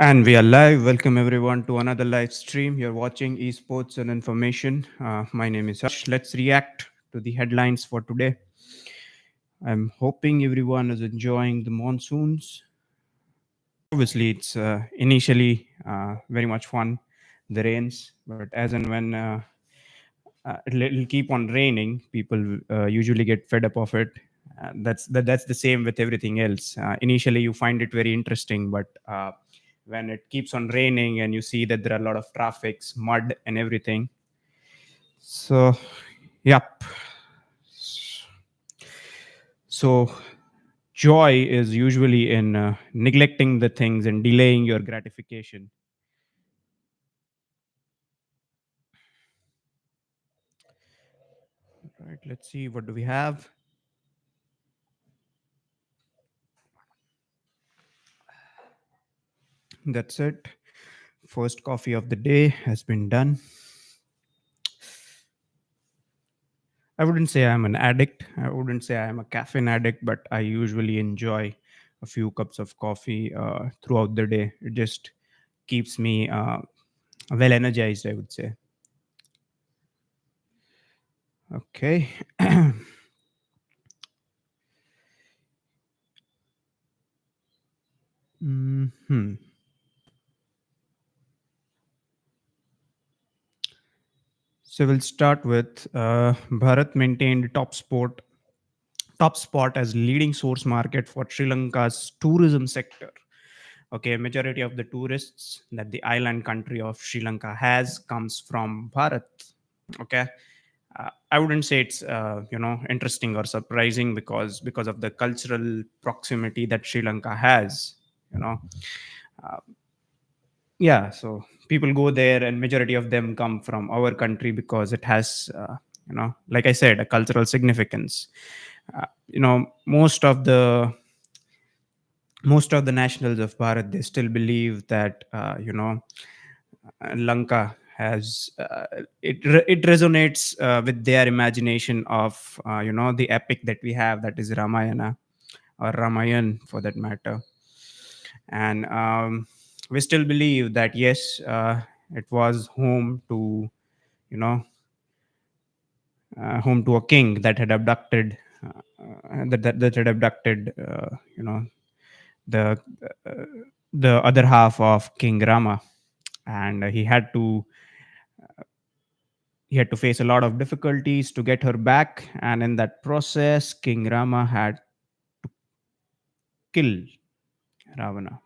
And we are live. Welcome everyone to another live stream. You're watching Esports and Information. My name is Harsh. Let's react to the headlines for today. I'm hoping everyone is enjoying the monsoons. Obviously, it's initially very much fun, the rains, but as and when it'll keep on raining, people usually get fed up of it. That's the same with everything else. Initially, you find it very interesting, but when it keeps on raining and you see that there are a lot of traffics, mud, and everything. So, yep. So, joy is usually in neglecting the things and delaying your gratification. Right. Let's see what do we have. That's it. First coffee of the day has been done. I wouldn't say I'm an addict. I wouldn't say I'm a caffeine addict, but I usually enjoy a few cups of coffee throughout the day. It just keeps me well energized, I would say. Okay. Hmm. So we'll start with Bharat maintained top spot as leading source market for Sri Lanka's tourism sector. Okay, majority of the tourists that the island country of Sri Lanka has comes from Bharat. Okay, I wouldn't say it's interesting or surprising because of the cultural proximity that Sri Lanka has. You know, uh, yeah. So people go there, and majority of them come from our country because it has, like I said, a cultural significance. Most of the nationals of Bharat, they still believe that Lanka has it resonates with their imagination of the epic that we have, that is Ramayana or Ramayan for that matter. And we still believe that yes, it was you know home to a king that had abducted that had abducted the uh, the other half of King Rama, and he had to face a lot of difficulties to get her back, and in that process, King Rama had killed Ravana.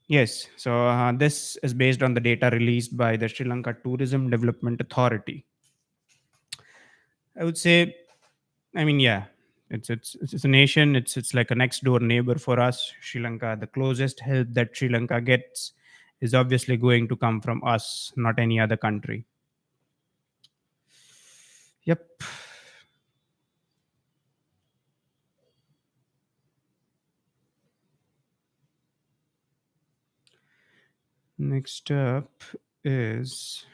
Yes, so this is based on the data released by the Sri Lanka Tourism Development Authority. I would say, I mean, yeah, it's a nation. It's like a next door neighbor for us, Sri Lanka. The closest help that Sri Lanka gets is obviously going to come from us, not any other country. Yep. Next up is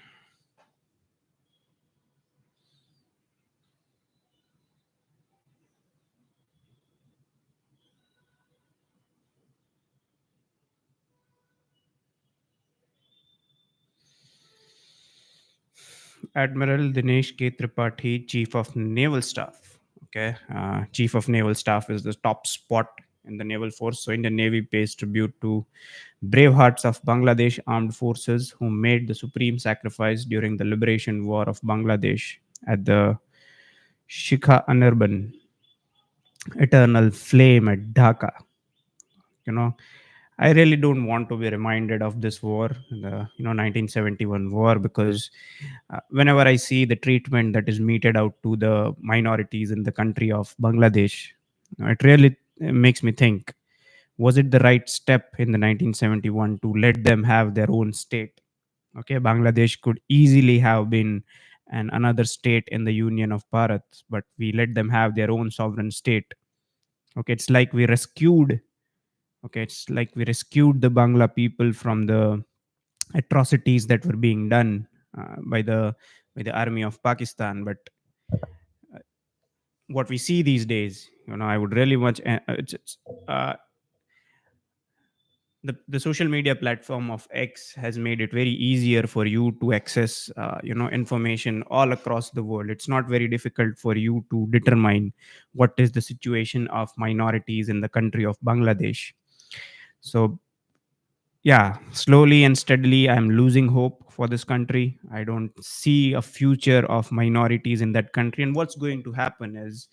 Admiral Dinesh K. Tripathi, Chief of Naval Staff. Okay, Chief of Naval Staff is the top spot in the naval force. So Indian Navy pays tribute to brave hearts of Bangladesh armed forces who made the supreme sacrifice during the liberation war of Bangladesh at the Shikha Anirban Eternal Flame at Dhaka. You know, I really don't want to be reminded of this war, the 1971 war, because whenever I see the treatment that is meted out to the minorities in the country of Bangladesh, it really makes me think: was it the right step in the 1971 to let them have their own state? Okay, Bangladesh could easily have been another state in the Union of Bharat, but we let them have their own sovereign state. Okay, it's like we rescued. Okay, it's like we rescued the Bangla people from the atrocities that were being done by the army of Pakistan. But what we see these days, I would really much. Uh, the social media platform of X has made it very easier for you to access information all across the world. It's not very difficult for you to determine what is the situation of minorities in the country of Bangladesh. So yeah, slowly and steadily I'm losing hope for this country. I don't see a future of minorities in that country. And what's going to happen is,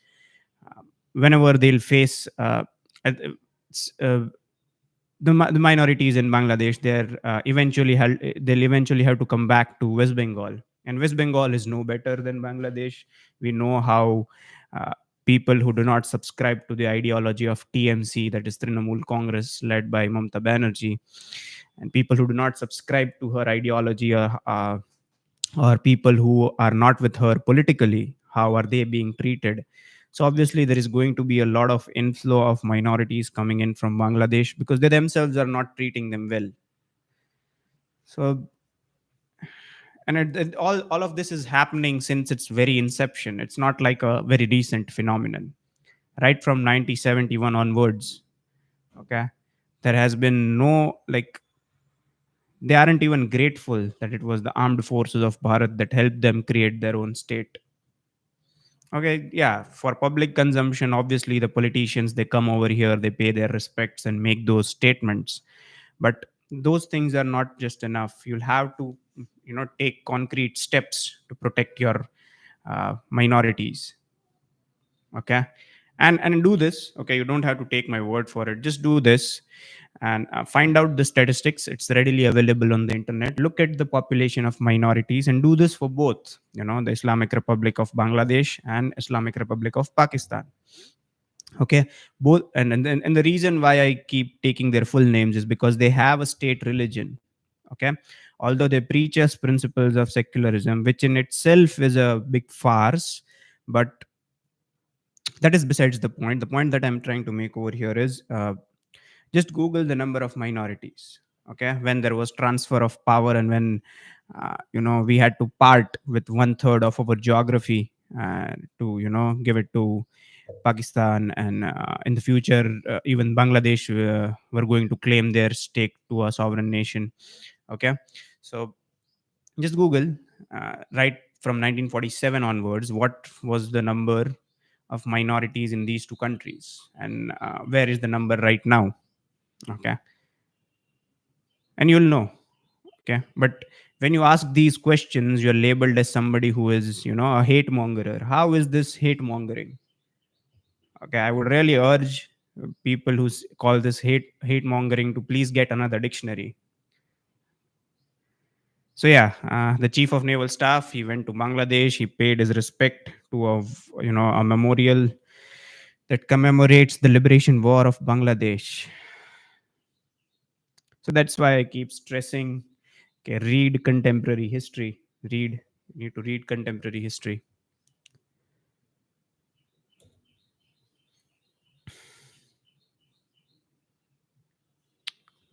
whenever they'll face uh, s- uh, the minorities in Bangladesh, they'll eventually have to come back to West Bengal, and West Bengal is no better than Bangladesh. We know how uh, people who do not subscribe to the ideology of TMC, that is Trinamool Congress, led by Mamta Banerjee, and people who do not subscribe to her ideology, or people who are not with her politically, how are they being treated? So obviously there is going to be a lot of inflow of minorities coming in from Bangladesh because they themselves are not treating them well. So, and all of this is happening since its very inception. It's not like a very recent phenomenon. Right from 1971 onwards, okay, there has been no, like, they aren't even grateful that it was the armed forces of Bharat that helped them create their own state. Okay, yeah, for public consumption, obviously the politicians, they come over here, they pay their respects and make those statements. But those things are not just enough. You'll have to, take concrete steps to protect your minorities. Okay, and do this. Okay, you don't have to take my word for it. Just do this and find out the statistics. It's readily available on the internet. Look at the population of minorities and do this for both, the Islamic Republic of Bangladesh and Islamic Republic of Pakistan. Okay, both, and the reason why I keep taking their full names is because they have a state religion. Okay, although they preach us principles of secularism, which in itself is a big farce, but that is besides the point. The point that I'm trying to make over here is, just Google the number of minorities. Okay, when there was transfer of power, and when we had to part with one third of our geography to give it to Pakistan, and in the future, even Bangladesh were going to claim their stake to a sovereign nation. Okay, so just Google, right from 1947 onwards, what was the number of minorities in these two countries, and where is the number right now? Okay, and you'll know. Okay, but when you ask these questions, you're labeled as somebody who is, a hate mongerer. How is this hate mongering? Okay, I would really urge people who call this hate mongering to please get another dictionary. So yeah, the chief of naval staff, he went to Bangladesh. He paid his respect to a memorial that commemorates the liberation war of Bangladesh. So that's why I keep stressing, okay, read contemporary history. You need to read contemporary history.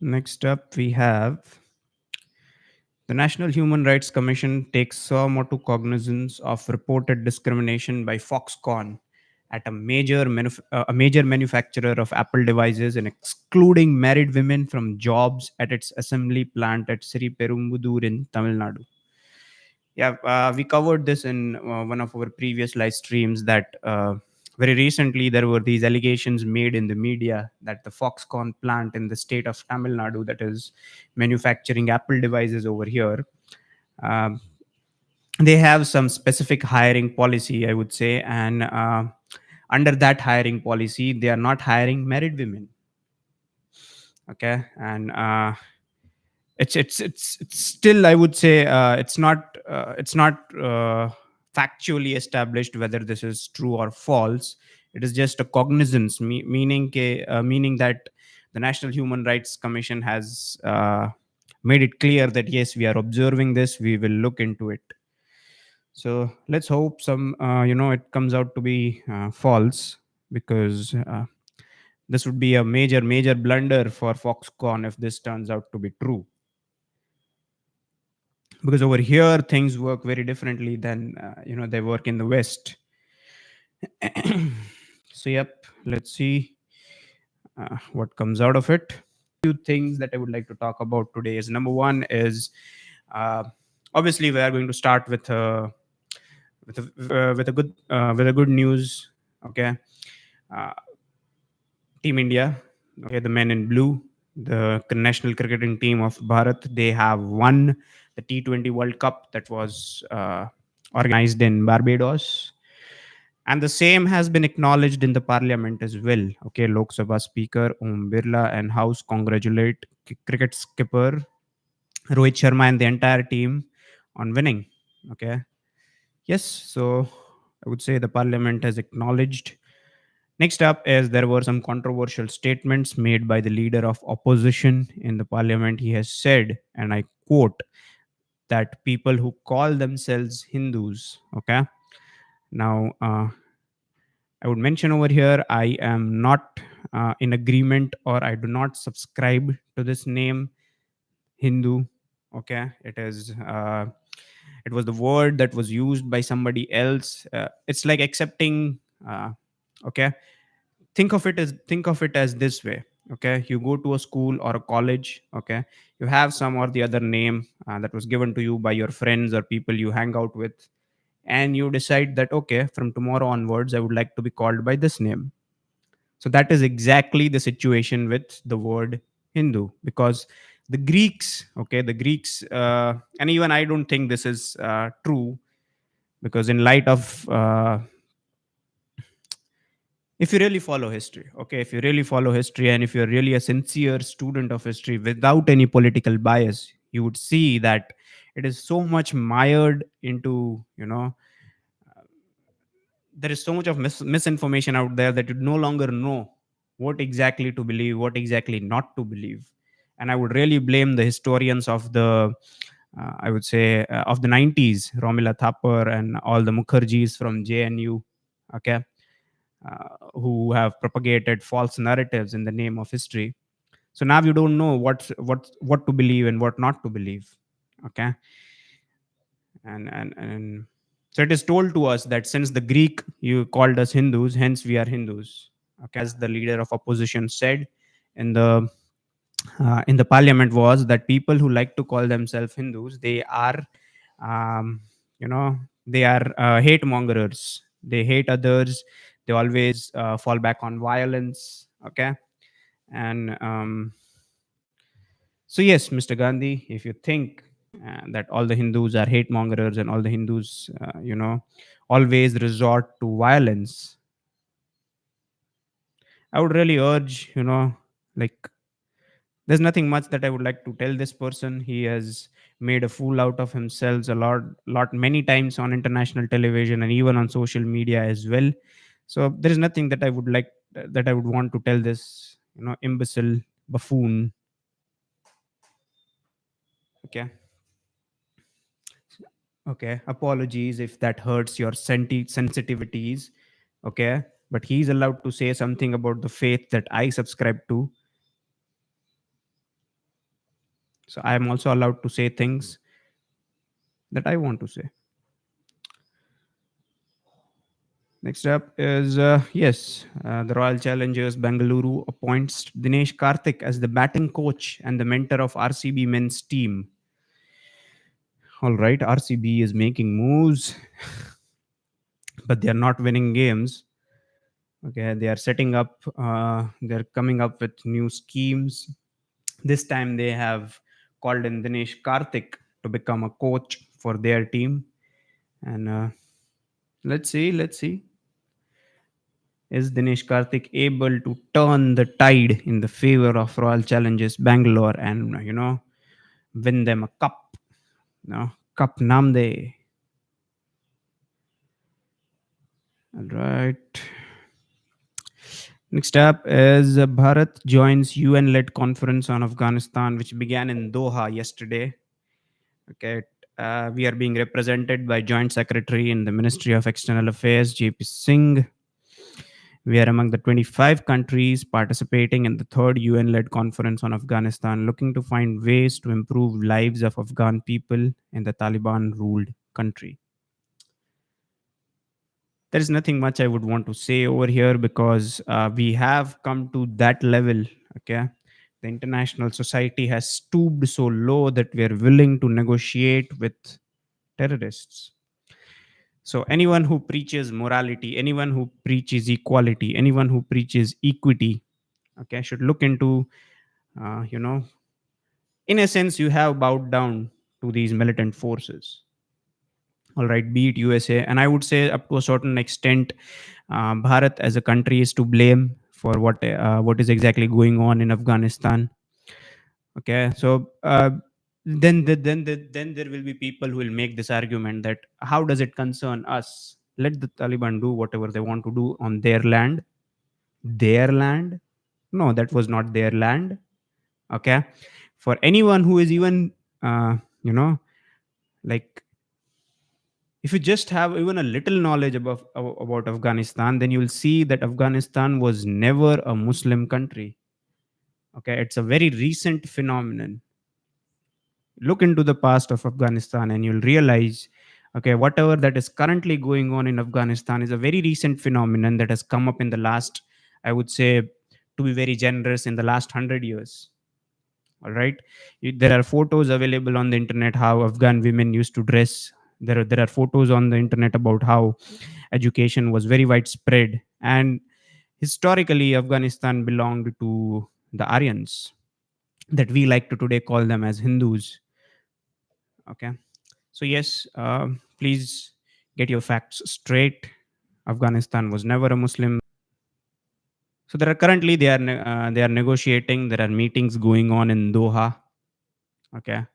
Next up, we have the National Human Rights Commission takes somewhat to cognizance of reported discrimination by Foxconn at a major manufacturer of Apple devices, and excluding married women from jobs at its assembly plant at Sri Perumbudur in Tamil Nadu. Yeah, we covered this in one of our previous live streams, that very recently there were these allegations made in the media that the Foxconn plant in the state of Tamil Nadu, that is manufacturing Apple devices over here, um, they have some specific hiring policy, I would say, and under that hiring policy, they are not hiring married women. Okay, and it's still, I would say, it's not factually established whether this is true or false. It is just a cognizance, meaning that the National Human Rights Commission has made it clear that yes, we are observing this, we will look into it. So let's hope it comes out to be false, because this would be a major blunder for Foxconn if this turns out to be true, because over here things work very differently than they work in the West. So yep, let's see what comes out of it. few things that I would like to talk about today is number one is uh, obviously we are going to start with a good news. Okay, uh, Team India, okay, the men in blue, the national cricketing team of Bharat, they have won the T20 World Cup that was organized in Barbados. And the same has been acknowledged in the parliament as well. Okay, Lok Sabha Speaker Om Birla and House congratulate cricket skipper Rohit Sharma and the entire team on winning. Okay, yes, so I would say the parliament has acknowledged. Next up is there were some controversial statements made by the leader of opposition in the parliament. He has said, and I quote, that people who call themselves Hindus, okay, now I would mention over here I am not in agreement or I do not subscribe to this name Hindu. Okay, it was the word that was used by somebody else. It's like accepting. Okay, think of it as this way. Okay, you go to a school or a college. Okay, you have some or the other name that was given to you by your friends or people you hang out with, and you decide that okay, from tomorrow onwards I would like to be called by this name. So that is exactly the situation with the word Hindu, because the Greeks, and even I don't think this is true, because in light of if you really follow history, okay, if you really follow history and if you're really a sincere student of history without any political bias, you would see that it is so much mired into, there is so much of misinformation out there that you no longer know what exactly to believe, what exactly not to believe. And I would really blame the historians of the, I would say, of the 90s, Romila Thapar and all the Mukherjees from JNU, okay, who have propagated false narratives in the name of history. So now you don't know what to believe and what not to believe, okay. And so it is told to us that since the Greek you called us Hindus, hence we are Hindus. Okay, as the leader of opposition said in the parliament, was that people who like to call themselves Hindus, they are, um, you know, they are hate mongers. They hate others. They always fall back on violence. Okay, and so yes, Mr. Gandhi, if you think that all the Hindus are hate mongers and all the Hindus, always resort to violence, I would really urge, like, there's nothing much that I would like to tell this person. He has made a fool out of himself a lot many times on international television and even on social media as well. So there is nothing that I would want to tell this, imbecile buffoon. Okay. Okay, apologies if that hurts your sensitivities. Okay, but he's allowed to say something about the faith that I subscribe to. So I am also allowed to say things that I want to say. Next up is yes, the Royal Challengers Bengaluru appoints Dinesh Karthik as the batting coach and the mentor of RCB men's team. All right, RCB is making moves, but they are not winning games. Okay, they are setting up, they're coming up with new schemes. This time they have called in Dinesh Karthik to become a coach for their team. And let's see, is Dinesh Karthik able to turn the tide in the favor of Royal Challengers Bangalore and, win them a cup? No, Cup Namde. All right. Next up is Bharat joins UN-led conference on Afghanistan, which began in Doha yesterday. Okay, we are being represented by Joint Secretary in the Ministry of External Affairs, JP Singh. We are among the 25 countries participating in the third UN-led conference on Afghanistan, looking to find ways to improve lives of Afghan people in the Taliban-ruled country. There is nothing much I would want to say over here because we have come to that level, okay, The international society has stooped so low that we are willing to negotiate with terrorists. So, anyone who preaches morality, anyone who preaches equality, anyone who preaches equity, okay, should look into, uh, you know, in a sense, you have bowed down to these militant forces. All right, be it USA, and I would say up to a certain extent, Bharat as a country is to blame for what is exactly going on in Afghanistan. Okay, so then there will be people who will make this argument that how does it concern us? Let the Taliban do whatever they want to do on their land. Their land? No, that was not their land. Okay, for anyone who is even you know like, if you just have even a little knowledge about Afghanistan, then you will see that Afghanistan was never a Muslim country. Okay, it's a very recent phenomenon. Look into the past of Afghanistan and you'll realize, okay, whatever that is currently going on in Afghanistan is a very recent phenomenon that has come up in the last, I would say, to be very generous, in the last 100 years. All right, there are photos available on the internet how Afghan women used to dress. There are photos on the internet about how education was very widespread, and historically Afghanistan belonged to the Aryans, that we like to today call them as Hindus. Okay, so yes, please get your facts straight. Afghanistan was never a Muslim. So there are currently they are negotiating. There are meetings going on in Doha. Okay,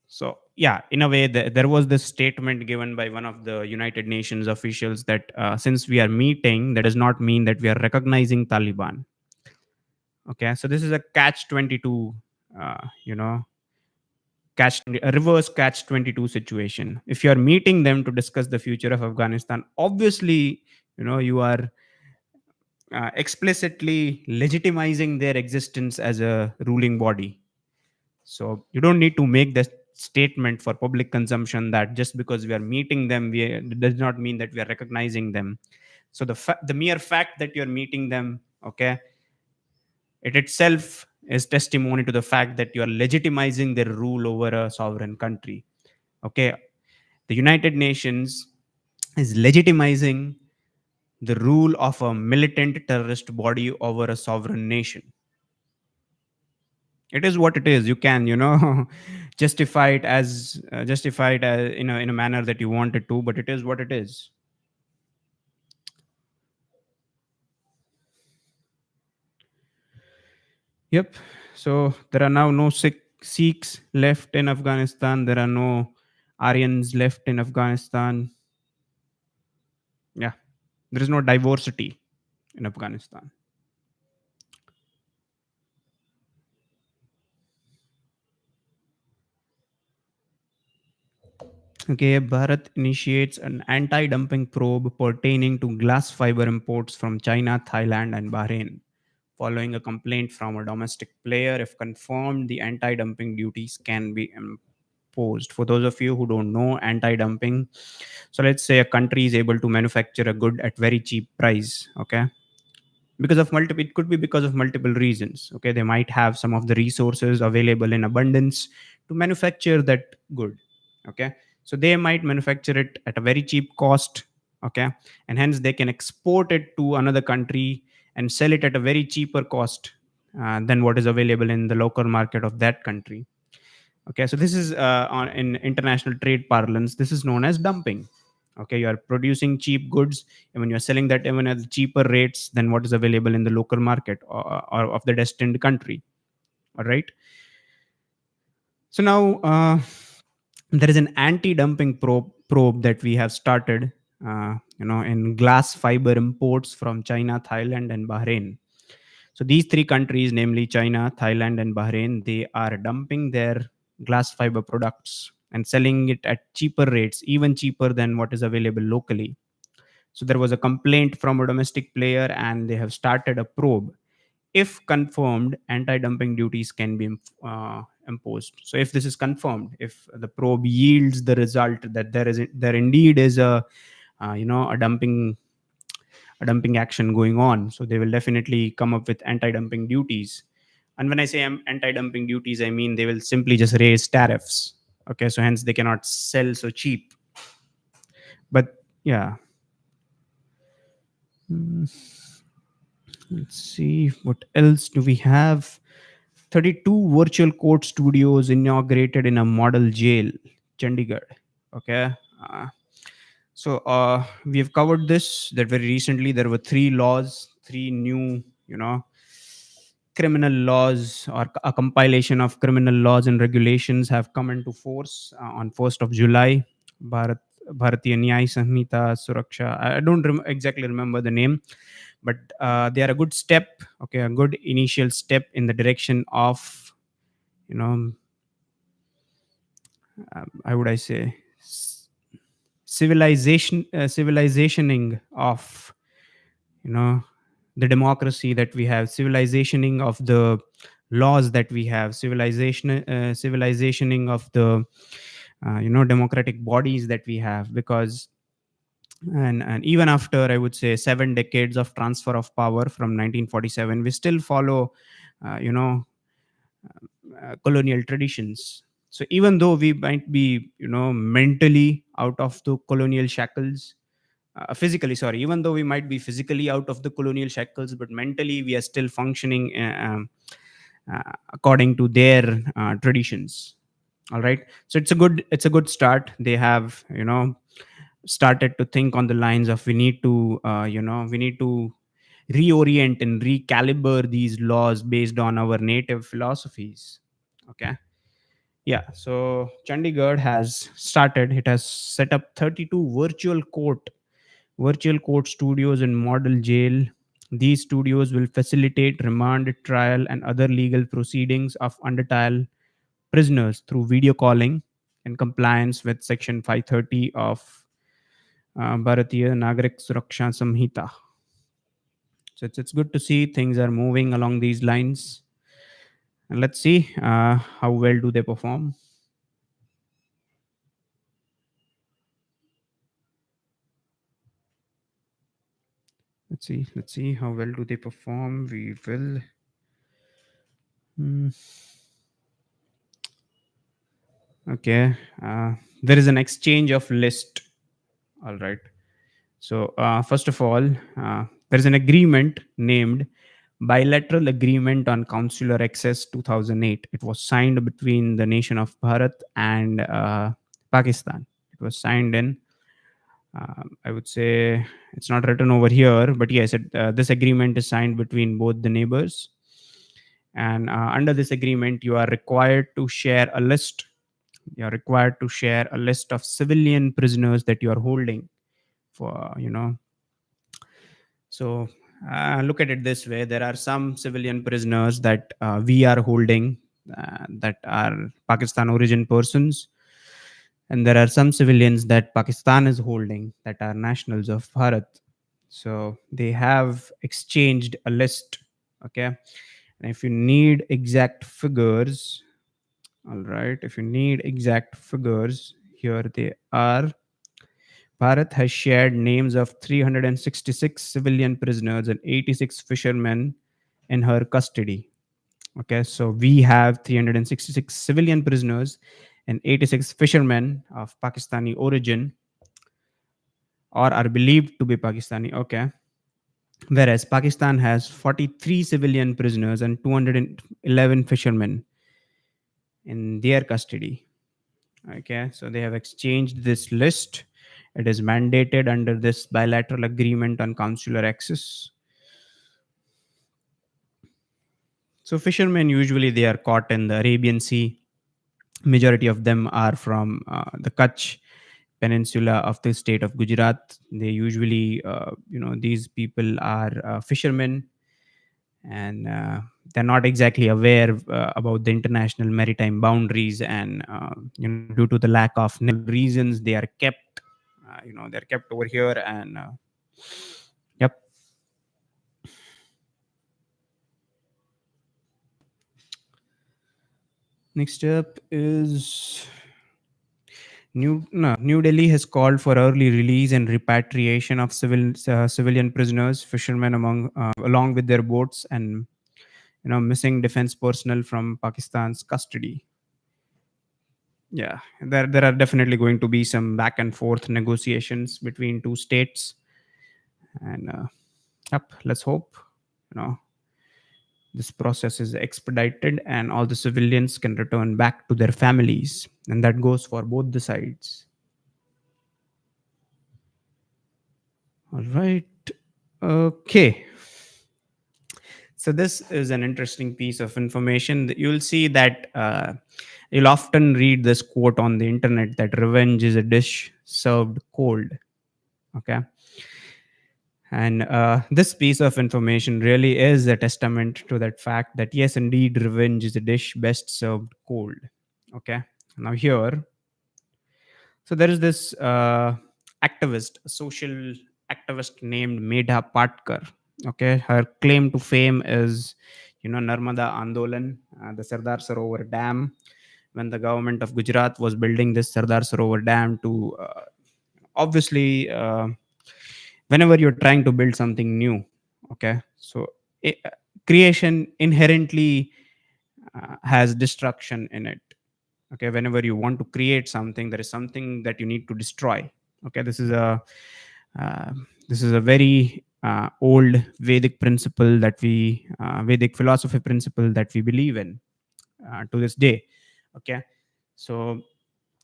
so yeah, in a way, there was this statement given by one of the United Nations officials that since we are meeting, that does not mean that we are recognizing Taliban. Okay, so this is a catch 22. You know, catch a reverse catch 22 situation. If you are meeting them to discuss the future of Afghanistan, obviously, you are explicitly legitimizing their existence as a ruling body. So you don't need to make the statement for public consumption that just because we are meeting them, it does not mean that we are recognizing them. So the mere fact that you're meeting them, okay, it itself is testimony to the fact that you are legitimizing their rule over a sovereign country. Okay, the United Nations is legitimizing the rule of a militant terrorist body over a sovereign nation. It is what it is. You can, justify it as in a manner that you want it to, but it is what it is. Yep. So there are now no Sikhs left in Afghanistan. There are no Aryans left in Afghanistan. Yeah, there is no diversity in Afghanistan. Okay, Bharat initiates an anti-dumping probe pertaining to glass fiber imports from China, Thailand, and Bahrain. Following a complaint from a domestic player, if confirmed, the anti-dumping duties can be imposed. For those of you who don't know anti-dumping, so let's say a country is able to manufacture a good at very cheap price. Okay, because of multiple, it could be because of multiple reasons. Okay, they might have some of the resources available in abundance to manufacture that good. Okay, so they might manufacture it at a very cheap cost. Okay, and hence they can export it to another country and sell it at a very cheaper cost than what is available in the local market of that country. Okay, so this is in international trade parlance, this is known as dumping. Okay, you are producing cheap goods and when you're selling that even at cheaper rates than what is available in the local market, or of the destined country. All right. So now there is an anti-dumping probe that we have started, in glass fiber imports from China, Thailand, and Bahrain. So these three countries, namely China, Thailand, and Bahrain, they are dumping their glass fiber products and selling it at cheaper rates, even cheaper than what is available locally. So there was a complaint from a domestic player, and they have started a probe. If confirmed, anti-dumping duties can be imposed. So if this is confirmed, if the probe yields the result that there indeed is a dumping dumping action going on. So they will definitely come up with anti-dumping duties. And when I say anti-dumping duties, I mean they will simply just raise tariffs. Okay, so hence they cannot sell so cheap. But yeah, let's see what else do we have. 32 virtual court studios inaugurated in a model jail, Chandigarh. Okay. Uh, so we have covered this that very recently there were three laws, three new, criminal laws or a compilation of criminal laws and regulations have come into force on 1st of July. Bharat Bharatiya Nyaya Samhita Suraksha. I don't exactly remember the name, but they are a good step. Okay, a good initial step in the direction of, you know, how would I say, civilizationing of, you know, the democracy that we have, civilizationing of the laws that we have, civilizationing of the democratic bodies that we have. Because and even after, I would say, 7 decades of transfer of power from 1947, we still follow uh, you know colonial traditions. So even though we might be, mentally out of the colonial shackles, physically, sorry, even though we might be physically out of the colonial shackles, but mentally we are still functioning according to their traditions. All right, so it's a good start. They have, started to think on the lines of, we need to reorient and recalibrate these laws based on our native philosophies. Okay. Yeah, so Chandigarh has started, it has set up 32 virtual court studios in model jail. These studios will facilitate remand, trial, and other legal proceedings of under-trial prisoners through video calling in compliance with Section 530 of Bharatiya Nagarik Suraksha Samhita. So it's good to see things are moving along these lines. And let's see how well do they perform. Let's see how well do they perform. We will. Hmm. Okay. There is an exchange of list. All right. So first of all, there is an agreement named Bilateral Agreement on Consular Access 2008. It was signed between the nation of Bharat and Pakistan. It was signed in, I would say, it's not written over here, but yes, this agreement is signed between both the neighbors. And under this agreement, you are required to share a list. You are required to share a list of civilian prisoners that you are holding for, So look at it this way: there are some civilian prisoners that we are holding, that are Pakistan origin persons, and there are some civilians that Pakistan is holding that are nationals of Bharat. So they have exchanged a list. Okay, and if you need exact figures, all right, if you need exact figures, here they are. Bharat has shared names of 366 civilian prisoners and 86 fishermen in her custody. Okay, so we have 366 civilian prisoners and 86 fishermen of Pakistani origin or are believed to be Pakistani. Okay, whereas Pakistan has 43 civilian prisoners and 211 fishermen in their custody. Okay, so they have exchanged this list. It is mandated under this bilateral agreement on consular access. So fishermen usually they are caught in the Arabian Sea. Majority of them are from the Kutch peninsula of the state of Gujarat. They usually, these people are fishermen, and they're not exactly aware about the international maritime boundaries. And due to the lack of reasons, they are kept, they're kept over here. And yep. Next up is New Delhi has called for early release and repatriation of civilian prisoners, fishermen along with their boats, and missing defense personnel from Pakistan's custody. Yeah, there are definitely going to be some back and forth negotiations between two states, and yep, let's hope you know this process is expedited and all the civilians can return back to their families, and that goes for both the sides. All right. Okay. So this is an interesting piece of information. You'll see that you'll often read this quote on the internet that revenge is a dish served cold. Okay. And this piece of information really is a testament to that fact that yes, indeed, revenge is a dish best served cold. Okay. Now here, so there is this social activist named Medha Patkar. Okay, her claim to fame is, Narmada Andolan, the Sardar Sarovar Dam. When the government of Gujarat was building this Sardar Sarovar Dam to, obviously, whenever you're trying to build something new, okay, so it, creation inherently has destruction in it. Okay, whenever you want to create something, there is something that you need to destroy. Okay, uh, this is a very old Vedic principle that we Vedic philosophy principle that we believe in to this day. Okay, so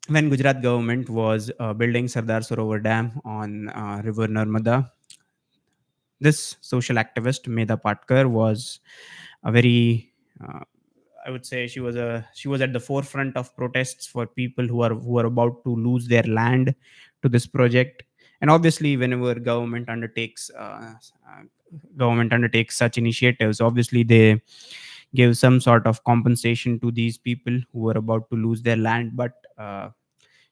when Gujarat government was building Sardar Sarovar Dam on River Narmada, this social activist Medha Patkar was a very I would say she was at the forefront of protests for people who are about to lose their land to this project. And obviously, whenever government undertakes such initiatives, obviously they give some sort of compensation to these people who are about to lose their land. But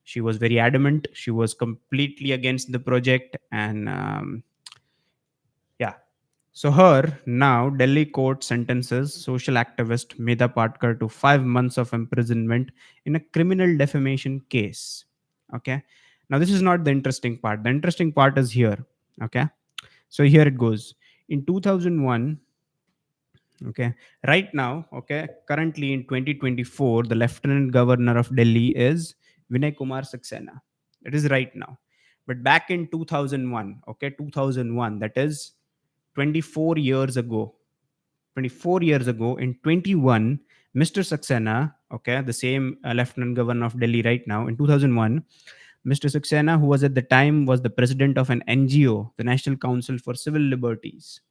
she was very adamant. She was completely against the project, and yeah, so her now Delhi court sentences social activist Medha Patkar to 5 months of imprisonment in a criminal defamation case. Okay. Now this is not the interesting part. The interesting part is here. Okay. So here it goes. In 2001, okay, right now, okay, currently in 2024, the Lieutenant Governor of Delhi is Vinay Kumar Saxena. It is right now. But back in 2001, okay, 2001, that is 24 years ago, 24 years ago in 21, Mr. Saxena, okay, the same Lieutenant Governor of Delhi right now, in 2001, Mr. Saxena, who was at the time was the president of an NGO, the National Council for Civil Liberties.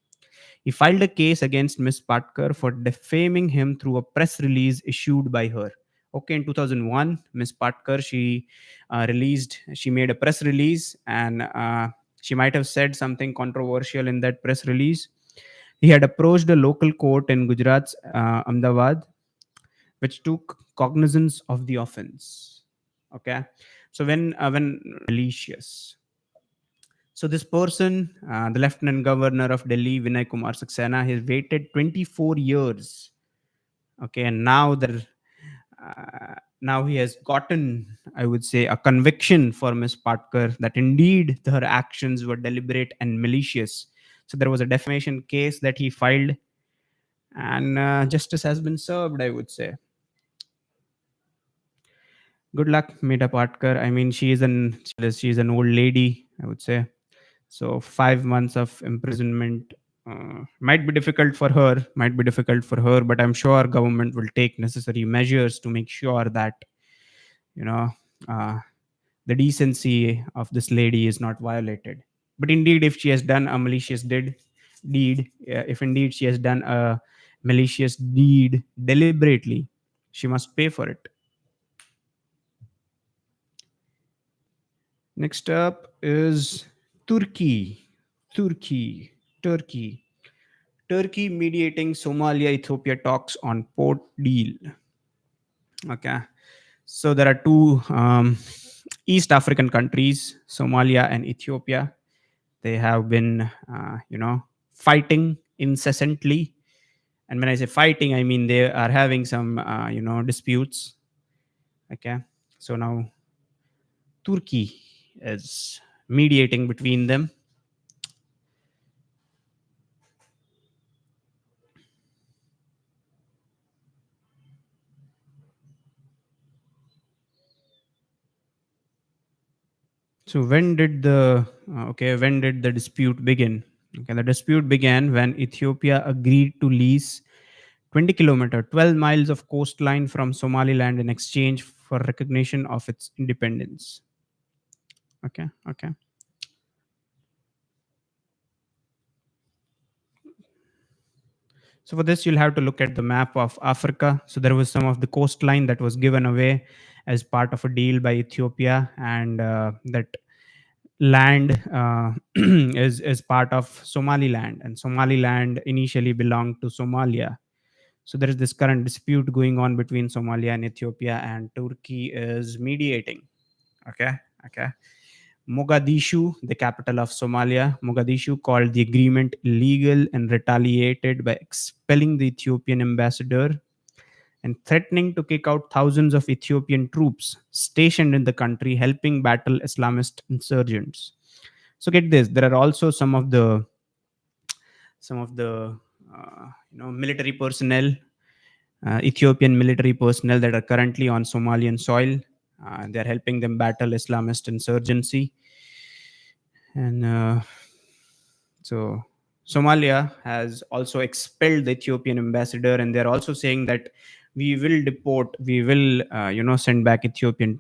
He filed a case against Ms. Patkar for defaming him through a press release issued by her. Okay, in 2001, Ms. Patkar, she made a press release, and she might have said something controversial in that press release. He had approached a local court in Gujarat's Ahmedabad, which took cognizance of the offense. Okay, so when malicious. So this person, the Lieutenant Governor of Delhi, Vinay Kumar Saxena, has waited 24 years. Okay, and now he has gotten, I would say, a conviction for Ms. Patkar that indeed her actions were deliberate and malicious. So there was a defamation case that he filed, and justice has been served, I would say. Good luck, Meta Patkar. I mean, she's an old lady, I would say. So 5 months of imprisonment might be difficult for her, but I'm sure government will take necessary measures to make sure that you know uh, the decency of this lady is not violated. But indeed, if she has done a if indeed she has done a malicious deed deliberately, she must pay for it. Next up is Turkey. Turkey. Turkey. Turkey mediating Somalia Ethiopia talks on port deal. Okay. So there are two East African countries, Somalia and Ethiopia. They have been, fighting incessantly. And when I say fighting, I mean they are having some, disputes. Okay. So now Turkey is mediating between them. So when did the dispute begin? Okay, the dispute began when Ethiopia agreed to lease 20 kilometer, 12 miles of coastline from Somaliland in exchange for recognition of its independence. Okay, okay. So for this, you'll have to look at the map of Africa. So there was some of the coastline that was given away as part of a deal by Ethiopia, and that land is part of Somaliland, and Somaliland initially belonged to Somalia. So there is this current dispute going on between Somalia and Ethiopia, and Turkey is mediating. Okay, okay. Mogadishu, the capital of Somalia, Mogadishu called the agreement illegal and retaliated by expelling the Ethiopian ambassador and threatening to kick out thousands of Ethiopian troops stationed in the country helping battle Islamist insurgents. So get this, there are also some of the military personnel, Ethiopian military personnel that are currently on Somalian soil. They're helping them battle Islamist insurgency. And so Somalia has also expelled the Ethiopian ambassador, and they're also saying that we will deport, we will, send back Ethiopian